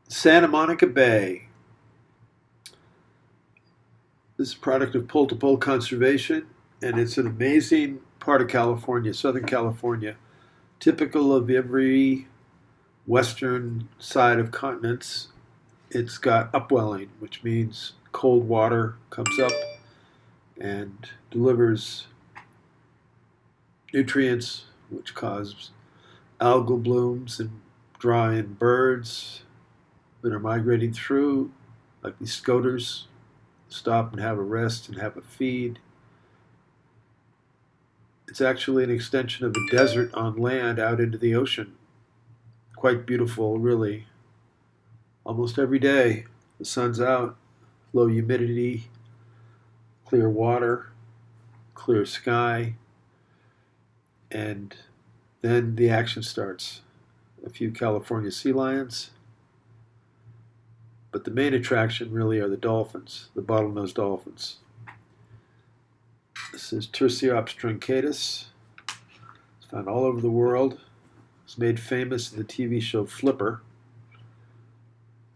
Santa Monica Bay. This is a product of pole-to-pole conservation, and it's an amazing part of California, Southern California, typical of every western side of continents. It's got upwelling, which means cold water comes up and delivers nutrients, which cause algal blooms and draw in birds that are migrating through, like these scoters, stop and have a rest and have a feed. It's actually an extension of a desert on land out into the ocean. Quite beautiful, really. Almost every day, the sun's out, low humidity, clear water, clear sky, and then the action starts. A few California sea lions, but the main attraction really are the dolphins, the bottlenose dolphins. This is Tursiops truncatus. It's found all over the world. It's made famous in the TV show Flipper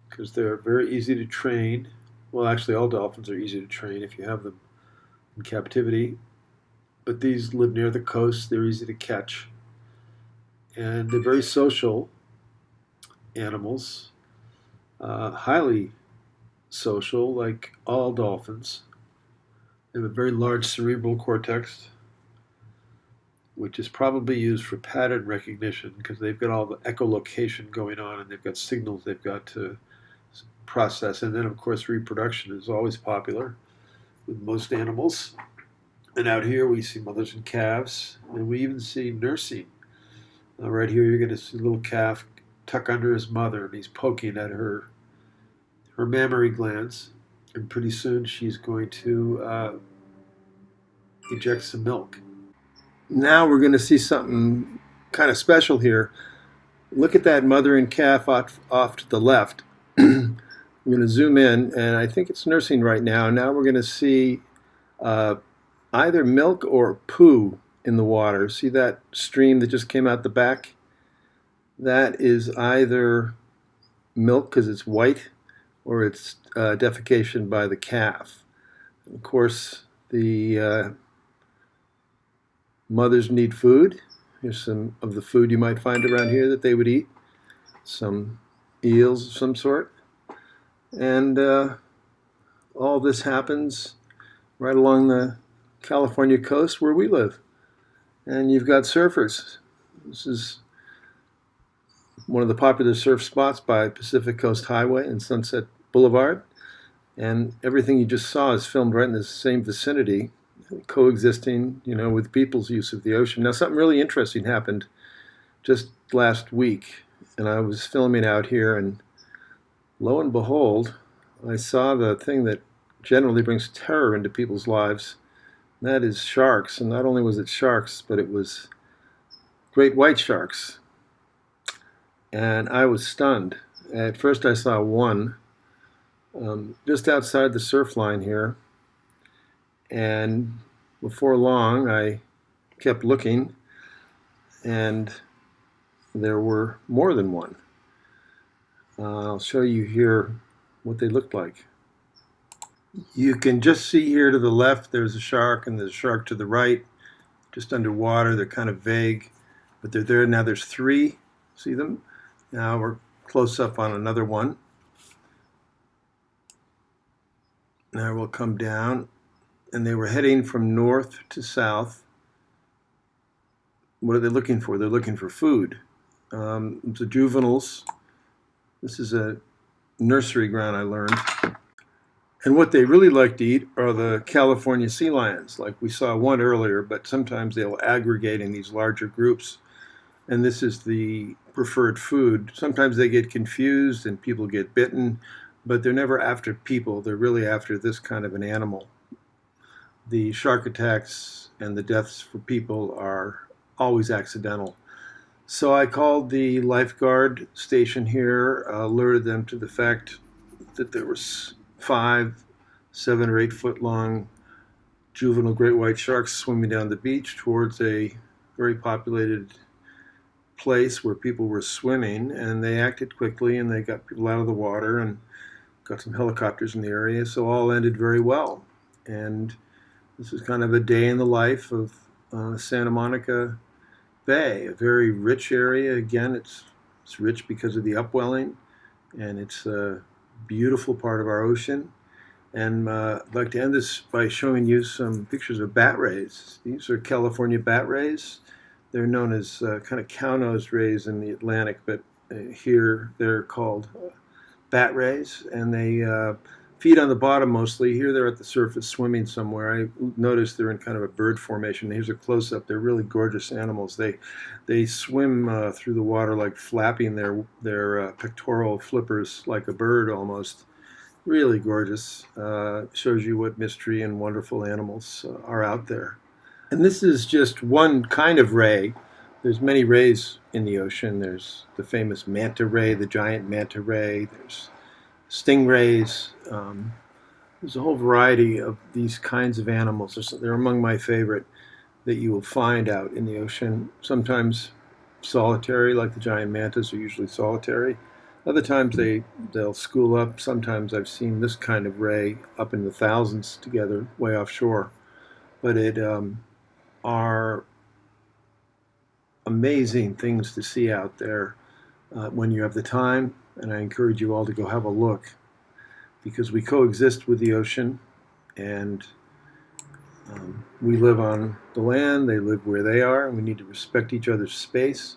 because they're very easy to train. Well, actually, all dolphins are easy to train if you have them in captivity. But these live near the coast. They're easy to catch. And they're very social animals, highly social, like all dolphins. They have a very large cerebral cortex, which is probably used for pattern recognition because they've got all the echolocation going on and they've got signals they've got to process. And then, of course, reproduction is always popular with most animals. And out here, we see mothers and calves, and we even see nursing. Right here, you're going to see a little calf tuck under his mother, and he's poking at her mammary glands. And pretty soon, she's going to eject some milk. Now we're going to see something kind of special here. Look at that mother and calf off to the left. I'm going to zoom in, and I think it's nursing right now. Now we're going to see either milk or poo in the water. See that stream that just came out the back? That is either milk because it's white, or it's defecation by the calf. Of course, the mothers need food. Here's some of the food you might find around here that they would eat. Some eels of some sort. And all this happens right along the California coast where we live. And you've got surfers. This is one of the popular surf spots by Pacific Coast Highway and Sunset Boulevard. And everything you just saw is filmed right in the same vicinity, coexisting, with people's use of the ocean. Now, something really interesting happened just last week, and I was filming out here, and lo and behold, I saw the thing that generally brings terror into people's lives. That is sharks, and not only was it sharks, but it was great white sharks. And I was stunned. At first I saw one just outside the surf line here, and before long I kept looking, and there were more than one. I'll show you here what they looked like. You can just see here to the left there's a shark, and there's a shark to the right, just underwater. They're kind of vague, but they're there. Now there's three. See them? Now we're close up on another one. Now we'll come down, and they were heading from north to south. What are they looking for? They're looking for food. The juveniles. This is a nursery ground, I learned. And what they really like to eat are the California sea lions, like we saw one earlier, but sometimes they'll aggregate in these larger groups. And this is the preferred food. Sometimes they get confused and people get bitten, but they're never after people. They're really after this kind of an animal. The shark attacks and the deaths for people are always accidental. So I called the lifeguard station here, alerted them to the fact that there was 5, 7 or 8 foot long juvenile great white sharks swimming down the beach towards a very populated place where people were swimming, and they acted quickly, and they got people out of the water and got some helicopters in the area, so all ended very well. And this is kind of a day in the life of Santa Monica Bay, a very rich area. Again, it's rich because of the upwelling, and it's a beautiful part of our ocean. And I'd like to end this by showing you some pictures of bat rays. These are California bat rays. They're known as kind of cow-nosed rays in the Atlantic, but here they're called bat rays, and they feed on the bottom mostly. Here they're at the surface swimming somewhere. I noticed they're in kind of a bird formation. Here's a close-up. They're really gorgeous animals. They swim through the water like flapping their pectoral flippers like a bird almost. Really gorgeous. Shows you what mystery and wonderful animals are out there. And this is just one kind of ray. There's many rays in the ocean. There's the famous Manta Ray, the giant Manta Ray. There's stingrays. There's a whole variety of these kinds of animals. They're among my favorite that you will find out in the ocean. Sometimes solitary, like the giant mantas are usually solitary. Other times they'll school up. Sometimes I've seen this kind of ray up in the thousands together, way offshore. But it are amazing things to see out there when you have the time, and I encourage you all to go have a look, because we coexist with the ocean, and we live on the land, they live where they are, and we need to respect each other's space.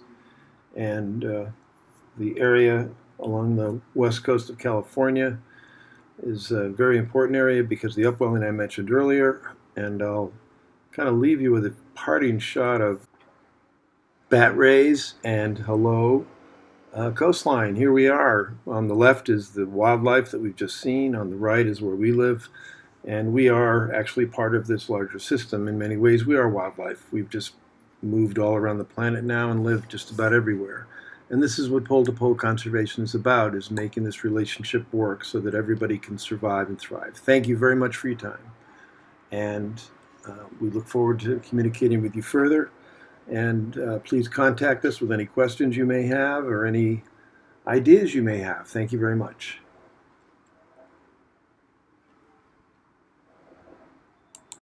And the area along the west coast of California is a very important area because of the upwelling I mentioned earlier, and I'll kind of leave you with a parting shot of bat rays and hello coastline. Here we are. On the left is the wildlife that we've just seen. On the right is where we live. And we are actually part of this larger system. In many ways, we are wildlife. We've just moved all around the planet now and live just about everywhere. And this is what pole-to-pole conservation is about, is making this relationship work so that everybody can survive and thrive. Thank you very much for your time. And we look forward to communicating with you further. And please contact us with any questions you may have or any ideas you may have. Thank you very much.